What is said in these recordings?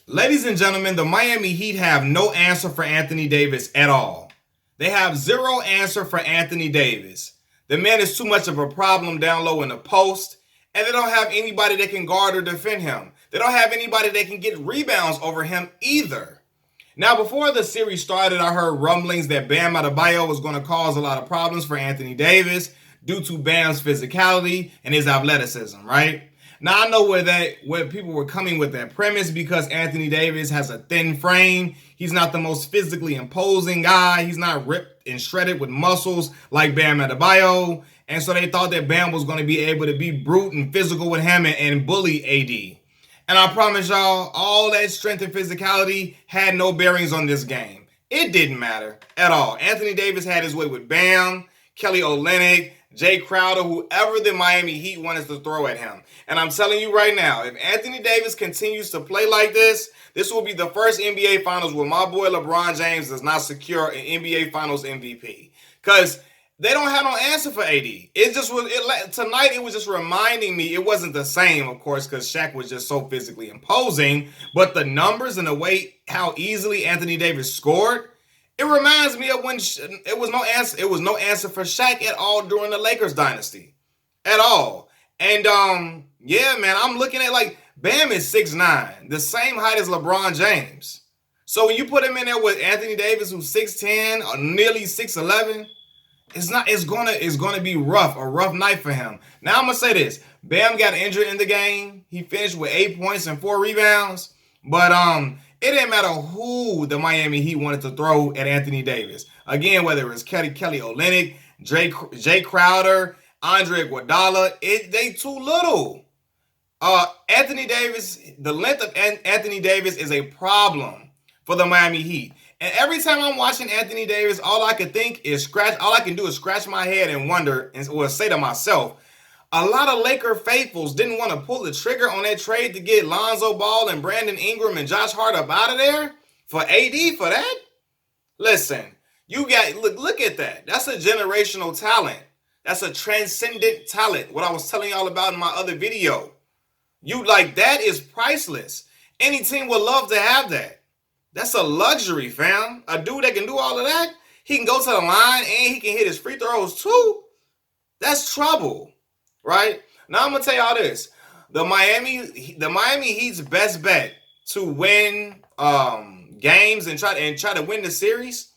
Ladies and gentlemen, the Miami Heat have no answer for Anthony Davis at all. They have zero answer for Anthony Davis. The man is too much of a problem down low in the post, and they don't have anybody that can guard or defend him. They don't have anybody that can get rebounds over him either. Now, before the series started, I heard rumblings that Bam Adebayo was going to cause a lot of problems for Anthony Davis due to Bam's physicality and his athleticism, right? Now, I know where people were coming with that premise because Anthony Davis has a thin frame. He's not the most physically imposing guy. He's not ripped and shredded with muscles like Bam Adebayo. And so they thought that Bam was going to be able to be brute and physical with him and bully AD. And I promise y'all, all that strength and physicality had no bearings on this game. It didn't matter at all. Anthony Davis had his way with Bam, Kelly Olynyk, Jay Crowder, whoever the Miami Heat wanted to throw at him. And I'm telling you right now, if Anthony Davis continues to play like this will be the first NBA Finals where my boy LeBron James does not secure an NBA Finals MVP. Because they don't have no answer for AD. Tonight it was just reminding me, it wasn't the same, of course, because Shaq was just so physically imposing, but the numbers and the way how easily Anthony Davis scored, it reminds me of when it was no answer for Shaq at all during the Lakers dynasty. At all. And yeah, man, I'm looking at like Bam is 6'9", the same height as LeBron James. So when you put him in there with Anthony Davis, who's 6'10", or nearly 6'11", it's gonna be a rough night for him. Now I'm gonna say this: Bam got injured in the game. He finished with 8 points and 4 rebounds. But it didn't matter who the Miami Heat wanted to throw at Anthony Davis. Again, whether it was Kelly Olynyk, Jay Crowder, Andre Iguodala, they too little. Anthony Davis, the length of Anthony Davis is a problem for the Miami Heat. And every time I'm watching Anthony Davis, all I can do is scratch my head and wonder, or say to myself, a lot of Laker faithfuls didn't want to pull the trigger on that trade to get Lonzo Ball and Brandon Ingram and Josh Hart up out of there for AD for that. Listen, look at that. That's a generational talent. That's a transcendent talent. What I was telling y'all about in my other video. That is priceless. Any team would love to have that. That's a luxury, fam. A dude that can do all of that, he can go to the line and he can hit his free throws too. That's trouble, right? Now I'm gonna tell y'all this: the Miami Heat's best bet to win games and try to win the series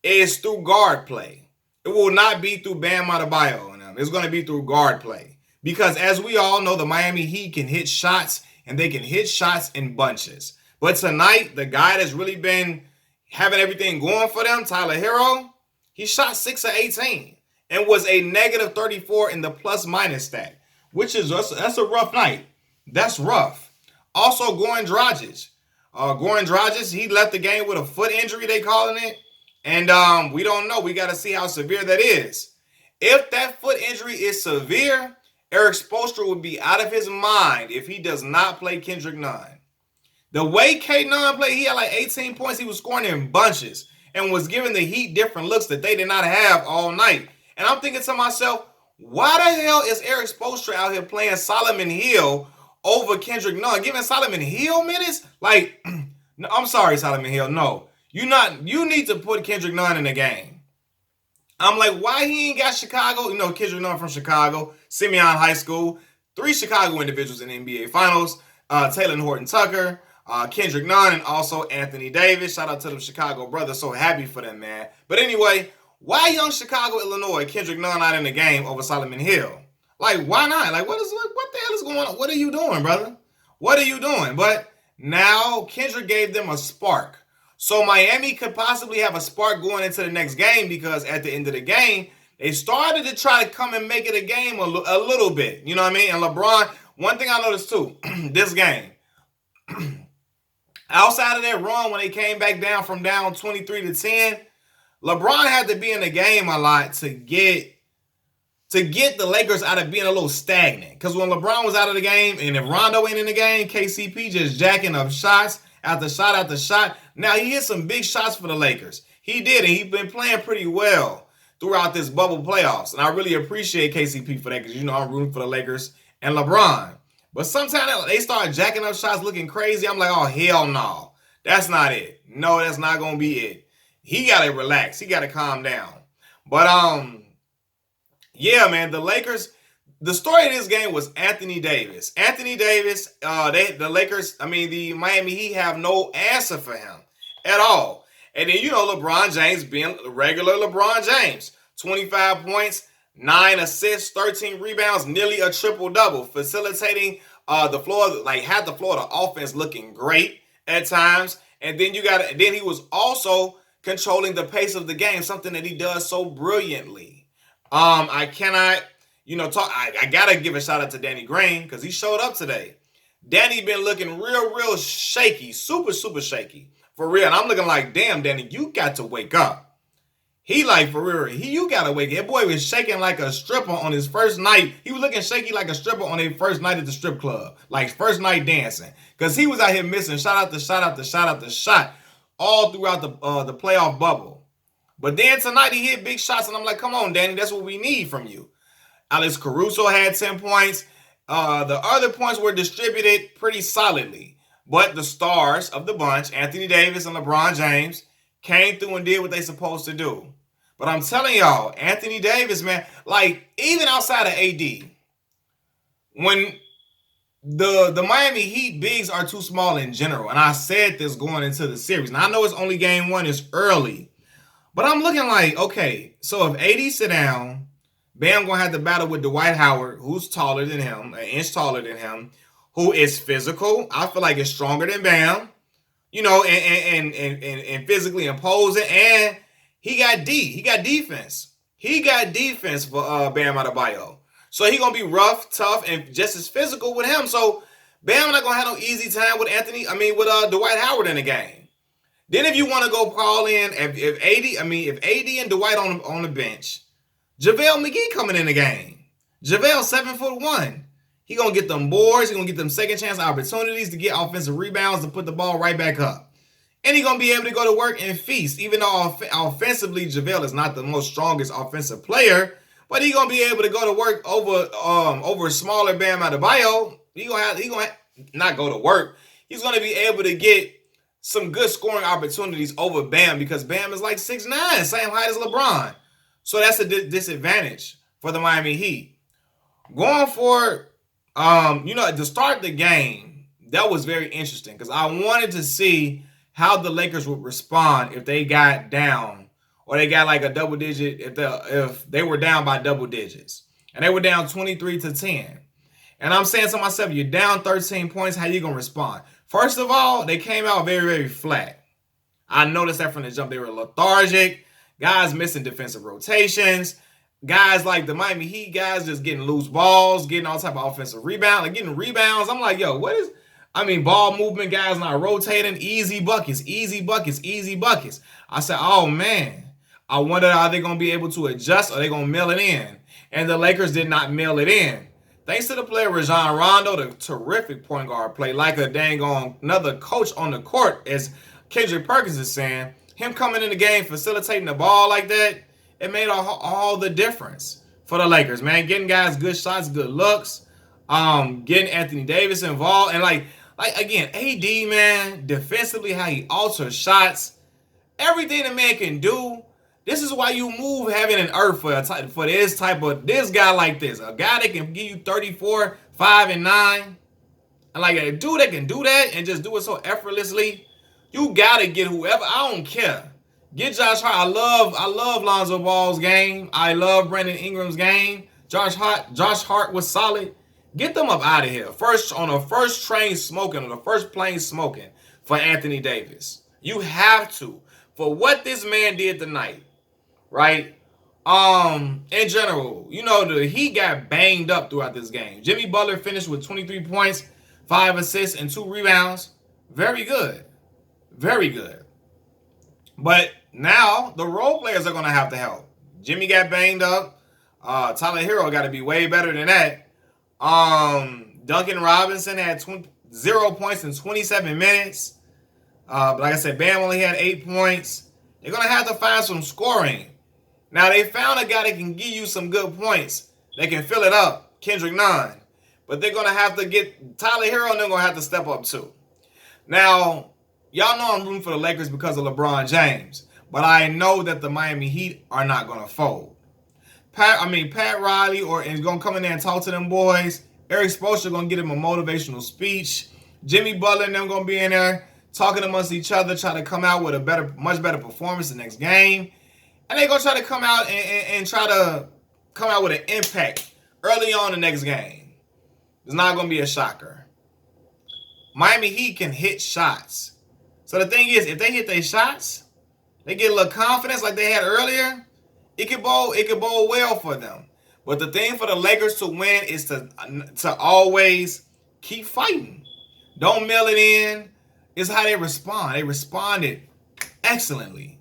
is through guard play. It will not be through Bam Adebayo and them. It's gonna be through guard play because, as we all know, the Miami Heat can hit shots and they can hit shots in bunches. But tonight, the guy that's really been having everything going for them, Tyler Hero, he shot 6 of 18 and was a negative 34 in the plus-minus stat, that's a rough night. That's rough. Also, Goran Dragic, he left the game with a foot injury, they calling it. And we don't know. We got to see how severe that is. If that foot injury is severe, Erik Spoelstra would be out of his mind if he does not play Kendrick Nunn. The way K9 played, he had like 18 points. He was scoring in bunches and was giving the Heat different looks that they did not have all night. And I'm thinking to myself, why the hell is Erik Spoelstra out here playing Solomon Hill over Kendrick Nunn, giving Solomon Hill minutes? Like, no, I'm sorry, Solomon Hill. No, you need to put Kendrick Nunn in the game. I'm like, why he ain't got Chicago? Kendrick Nunn from Chicago, Simeon High School, 3 Chicago individuals in the NBA Finals, Taylor Horton-Tucker, Kendrick Nunn, and also Anthony Davis. Shout out to them Chicago brothers. So happy for them, man. But anyway, why young Chicago, Illinois, Kendrick Nunn not in the game over Solomon Hill? Like, why not? Like, what the hell is going on? What are you doing, brother? What are you doing? But now Kendrick gave them a spark. So Miami could possibly have a spark going into the next game because at the end of the game, they started to try to come and make it a game a little bit. You know what I mean? And LeBron, one thing I noticed too, this game, outside of that run when they came back down from down 23-10, LeBron had to be in the game a lot to get the Lakers out of being a little stagnant. Because when LeBron was out of the game and if Rondo ain't in the game, KCP just jacking up shots after shot after shot. Now, he hit some big shots for the Lakers. He did, and he's been playing pretty well throughout this bubble playoffs. And I really appreciate KCP for that because, I'm rooting for the Lakers and LeBron. But sometimes they start jacking up shots looking crazy. I'm like, oh, hell no. That's not it. No, that's not going to be it. He got to relax. He got to calm down. But, yeah, man, the Lakers, the story of this game was Anthony Davis. Anthony Davis, the Miami Heat have no answer for him at all. And then, LeBron James being regular LeBron James. 25 points, 9 assists, 13 rebounds, nearly a triple-double, facilitating the floor, had the floor of the offense looking great at times. And then then he was also controlling the pace of the game, something that he does so brilliantly. I cannot, I gotta give a shout out to Danny Green because he showed up today. Danny been looking real shaky, super shaky, for real. And I'm looking like, damn, Danny, you got to wake up. He like, for real, you gotta wake up. That boy was shaking like a stripper on his first night. He was looking shaky like a stripper on his first night at the strip club, like first night dancing, because he was out here missing shot after shot all throughout the playoff bubble. But then tonight he hit big shots, and I'm like, come on, Danny, that's what we need from you. Alex Caruso had 10 points. The other points were distributed pretty solidly. But the stars of the bunch, Anthony Davis and LeBron James, came through and did what they supposed to do. But I'm telling y'all, Anthony Davis, man, even outside of AD, when the Miami Heat bigs are too small in general, and I said this going into the series. Now, I know it's only game one, it's early, but I'm looking like, okay, so if AD sit down, Bam going to have to battle with Dwight Howard, who's taller than him, an inch taller than him, who is physical. I feel like it's stronger than Bam, and physically imposing, and he got defense. He got defense for Bam Adebayo. So he gonna be rough, tough, and just as physical with him. So Bam not gonna have no easy time with Dwight Howard in the game. Then if you want to go call in, if AD and Dwight on the bench, JaVale McGee coming in the game. JaVale 7'1". He gonna get them boards. He gonna get them second chance opportunities to get offensive rebounds to put the ball right back up. And he's going to be able to go to work and feast, even though offensively JaVale is not the most strongest offensive player. But he's going to be able to go to work over smaller Bam Adebayo. He's going to not go to work. He's going to be able to get some good scoring opportunities over Bam because Bam is like 6'9", same height as LeBron. So that's a disadvantage for the Miami Heat. Going forward, to start the game, that was very interesting because I wanted to see how the Lakers would respond if they got down or they got like a double digit, if they were down by double digits. And they were down 23-10. And I'm saying to myself, you're down 13 points, how you going to respond? First of all, they came out very, very flat. I noticed that from the jump. They were lethargic. Guys missing defensive rotations. Guys like the Miami Heat guys just getting loose balls, getting all type of offensive rebound, getting rebounds. I'm like, yo, ball movement, guys not rotating, easy buckets. I said, oh, man, I wonder are they going to be able to adjust or are they going to mail it in? And the Lakers did not mail it in. Thanks to the player Rajon Rondo, the terrific point guard play, like a dang on another coach on the court, as Kendrick Perkins is saying, him coming in the game, facilitating the ball like that, it made all the difference for the Lakers, man. Getting guys good shots, good looks, getting Anthony Davis involved, and like again, AD, man, defensively, how he alters shots, everything the man can do. This is why you move heaven and earth for this guy like this, a guy that can give you 34, 5, and 9, and like a dude that can do that and just do it so effortlessly. You gotta get whoever. I don't care. Get Josh Hart. I love Lonzo Ball's game. I love Brandon Ingram's game. Josh Hart was solid. Get them up out of here. On the first plane smoking for Anthony Davis. You have to. For what this man did tonight, right? In general, the Heat got banged up throughout this game. Jimmy Butler finished with 23 points, 5 assists, and 2 rebounds. Very good. Very good. But now the role players are going to have to help. Jimmy got banged up. Tyler Hero got to be way better than that. Duncan Robinson had 0 points in 27 minutes. But like I said, Bam only had 8 points. They're going to have to find some scoring. Now, they found a guy that can give you some good points. They can fill it up, Kendrick Nunn. but they're going to have to get Tyler Hero, and they're going to have to step up too. Now, y'all know I'm rooting for the Lakers because of LeBron James, but I know that the Miami Heat are not going to fold. Pat Riley is going to come in there and talk to them boys. Eric Spoelstra going to give him a motivational speech. Jimmy Butler and them going to be in there talking amongst each other, trying to come out with a much better performance the next game. And they're going to try to come out and try to come out with an impact early on the next game. It's not going to be a shocker. Miami Heat can hit shots. So the thing is, if they hit their shots, they get a little confidence like they had earlier, it could bode well for them. But the thing for the Lakers to win is to always keep fighting. Don't mail it in. It's how they respond. They responded excellently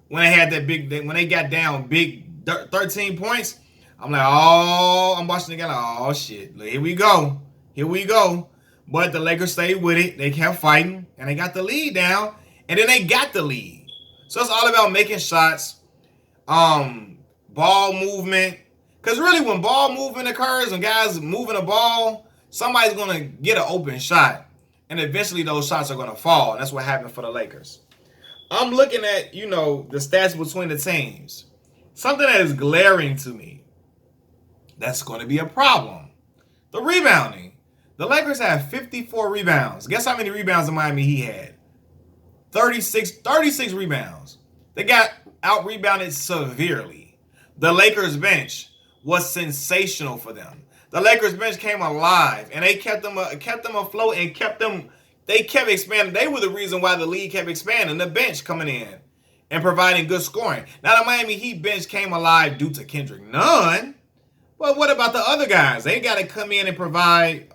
when they had when they got down big 13 points. I'm like, I'm watching the game like, oh shit, here we go. But the Lakers stayed with it. They kept fighting, and they got the lead down, and then they got the lead. So it's all about making shots, ball movement. Because really, when ball movement occurs and guys moving the ball, somebody's going to get an open shot, and eventually those shots are going to fall. And that's what happened for the Lakers. I'm looking at, the stats between the teams. Something that is glaring to me that's going to be a problem. The rebounding. The Lakers have 54 rebounds. Guess how many rebounds the Miami Heat had? 36 rebounds. They got out-rebounded severely. The Lakers bench was sensational for them. The Lakers bench came alive, and they kept them afloat and they kept expanding. They were the reason why the league kept expanding. The bench coming in and providing good scoring. Now, the Miami Heat bench came alive due to Kendrick Nunn. But what about the other guys? They got to come in and provide,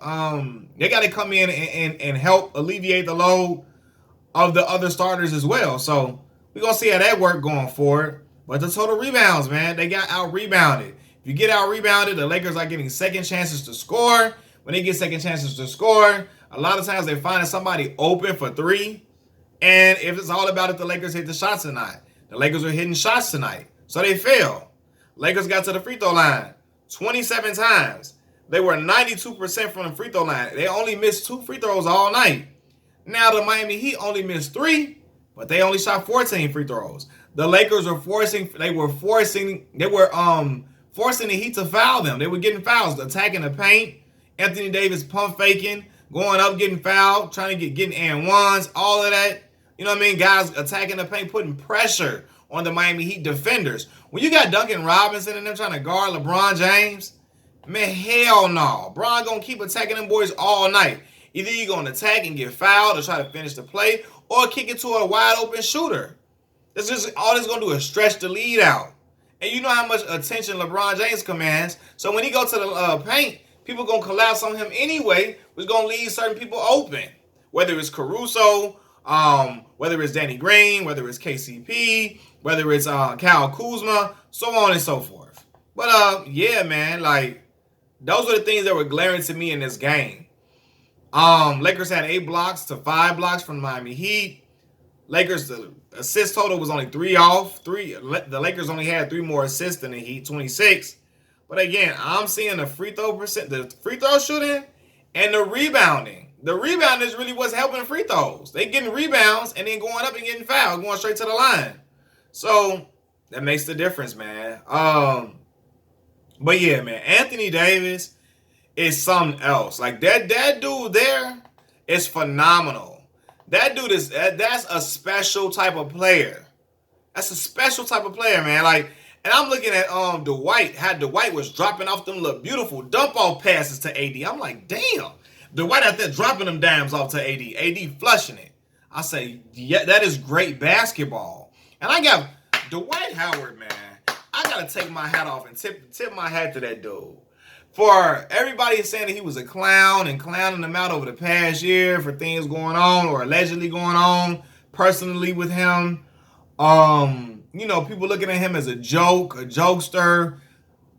they got to come in and help alleviate the load of the other starters as well. So we're going to see how that work going forward. But the total rebounds, man, they got out-rebounded. If you get out-rebounded, the Lakers are getting second chances to score. When they get second chances to score, a lot of times they're finding somebody open for three. And if it's all about if the Lakers hit the shots or not. The Lakers are hitting shots tonight, so they fail. Lakers got to the free throw line 27 times. They were 92% from the free throw line. They only missed 2 free throws all night. Now the Miami Heat only missed 3, but they only shot 14 free throws. The Lakers were forcing the Heat to foul them. They were getting fouls, attacking the paint. Anthony Davis pump faking, going up, getting fouled, trying to getting and ones, all of that. You know what I mean? Guys attacking the paint, putting pressure on the Miami Heat defenders. When you got Duncan Robinson and them trying to guard LeBron James, man, hell no. Bron gonna keep attacking them boys all night. Either you're gonna attack and get fouled or try to finish the play, or kick it to a wide open shooter. That's just all it's gonna do is stretch the lead out. And you know how much attention LeBron James commands. So when he go to the paint, people gonna collapse on him anyway, which gonna leave certain people open. Whether it's Caruso, whether it's Danny Green, whether it's KCP, whether it's Kyle Kuzma, so on and so forth. But yeah, man, like those are the things that were glaring to me in this game. Lakers had 8 blocks to 5 blocks from the Miami Heat. Lakers, the assist total was only 3 off. The Lakers only had 3 more assists than the Heat, 26. But again, I'm seeing the free throw shooting and the rebounding. The rebound is really what's helping free throws. They getting rebounds and then going up and getting fouled, going straight to the line. So that makes the difference, man. But yeah, man, Anthony Davis is something else. Like that dude there is phenomenal. That dude that's a special type of player. That's a special type of player, man. Like, and I'm looking at Dwight. How Dwight was dropping off them little beautiful dump off passes to AD. I'm like, damn. Dwight out there dropping them dimes off to AD. AD flushing it. I say, yeah, that is great basketball. And I got Dwight Howard, man. I gotta take my hat off and tip my hat to that dude. For everybody saying that he was a clown and clowning him out over the past year for things going on or allegedly going on personally with him. People looking at him as a joke, a jokester.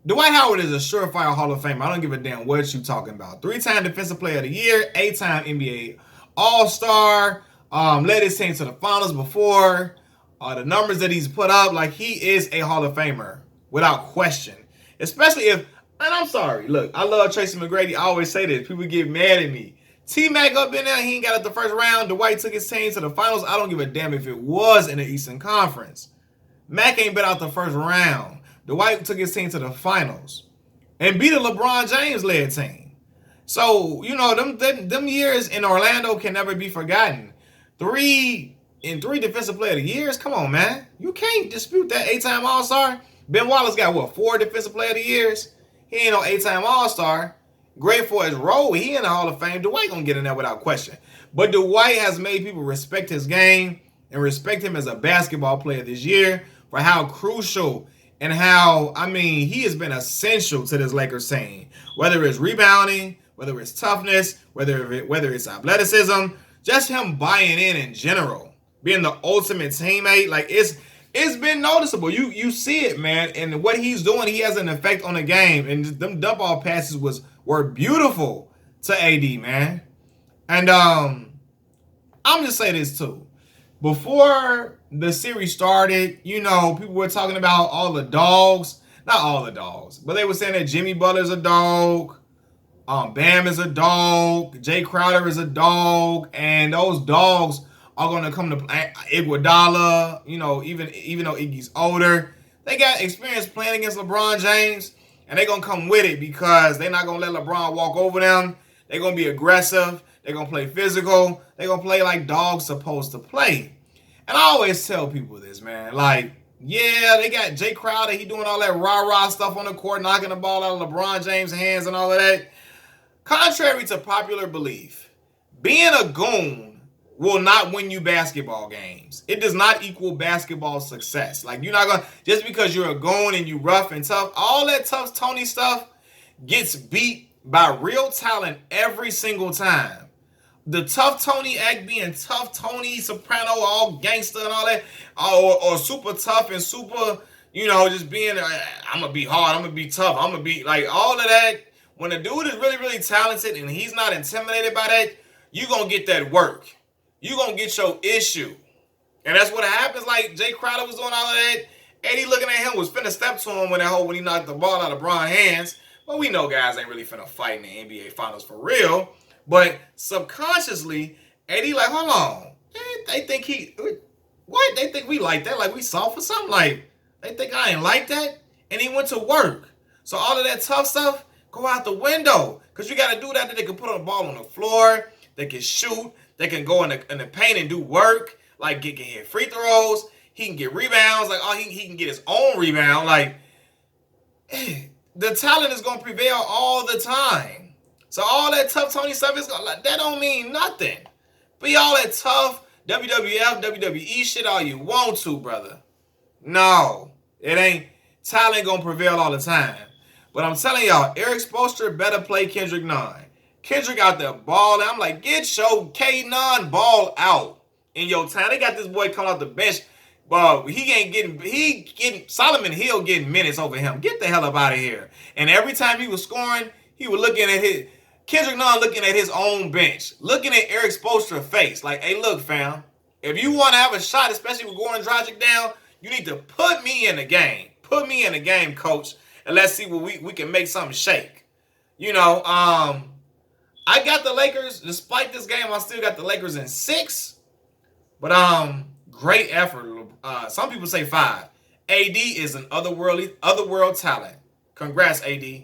Dwight Howard is a surefire Hall of Famer. I don't give a damn what you talking about. 3-time Defensive Player of the Year, 8-time NBA All-Star, led his team to the finals before. The numbers that he's put up, like he is a Hall of Famer without question. Especially if And I'm sorry. Look, I love Tracy McGrady. I always say this. People get mad at me. T-Mac up in there. He ain't got out the first round. Dwight took his team to the finals. I don't give a damn if it was in the Eastern Conference. Mac ain't been out the first round. Dwight took his team to the finals and beat a LeBron James-led team. So, you know, them years in Orlando can never be forgotten. Three defensive player of the years? Come on, man. You can't dispute that 8-time All-Star. Ben Wallace got, what, 4 defensive player of the years? He ain't no 8-time All-Star. Great for his role. He in the Hall of Fame. Dwight gonna get in there without question. But Dwight has made people respect his game and respect him as a basketball player this year for how crucial and how, I mean, he has been essential to this Lakers team. Whether it's rebounding, whether it's toughness, whether it's athleticism, just him buying in general, being the ultimate teammate. Like, it's been noticeable. You see it, man. And what he's doing, he has an effect on the game. And them dump ball passes were beautiful to AD, man. And I'm just say this too. Before the series started, you know, people were talking about all the dogs. Not all the dogs, but they were saying that Jimmy Butler's a dog. Bam is a dog. Jay Crowder is a dog. And those dogs are going to come to play. Iguodala, you know, even though Iggy's older, they got experience playing against LeBron James, and they're going to come with it because they're not going to let LeBron walk over them. They're going to be aggressive. They're going to play physical. They're going to play like dogs supposed to play. And I always tell people this, man. Like, yeah, they got Jay Crowder. He doing all that rah-rah stuff on the court, knocking the ball out of LeBron James' hands and all of that. Contrary to popular belief, being a goon will not win you basketball games. It does not equal basketball success. Like, you're not going to, just because you're a goon and you rough and tough, all that tough Tony stuff gets beat by real talent every single time. The tough Tony act being tough Tony Soprano, all gangster and all that, or super tough and super, you know, just being, I'm going to be hard, I'm going to be tough, I'm going to be, like, all of that. When a dude is really, really talented and he's not intimidated by that, you're going to get that work. You're going to get your issue. And that's what happens. Like, Jay Crowder was doing all of that. Eddie looking at him was finna step to him when he knocked the ball out of Bron's hands. But we know guys ain't really finna fight in the NBA Finals for real. But subconsciously, Eddie like, hold on. They think what? They think we like that? Like we soft or something? Like, they think I ain't like that? And he went to work. So all of that tough stuff, go out the window. Because you got to do that. They can put a ball on the floor. They can shoot. They can go in the paint and do work. Like, he can hit free throws. He can get rebounds. Like, he can get his own rebound. Like, the talent is going to prevail all the time. So all that tough Tony stuff, that don't mean nothing. Be all that tough WWF, WWE shit all you want to, brother. No, it ain't. Talent going to prevail all the time. But I'm telling y'all, Eric Spoelstra better play Kendrick Nunn. Kendrick out there balling. I'm like, get your K-Nunn ball out in your time. They got this boy coming off the bench, but he getting Solomon Hill getting minutes over him. Get the hell up out of here. And every time he was scoring, he was looking at Kendrick Nunn looking at his own bench, looking at Eric Spoelstra's face. Like, hey, look, fam, if you want to have a shot, especially with Goran Dragic down, you need to put me in the game. Put me in the game, coach, and let's see what we can make something shake. You know, I got the Lakers. Despite this game, I still got the Lakers in 6. But great effort. Some people say 5. AD is an otherworld talent. Congrats, AD.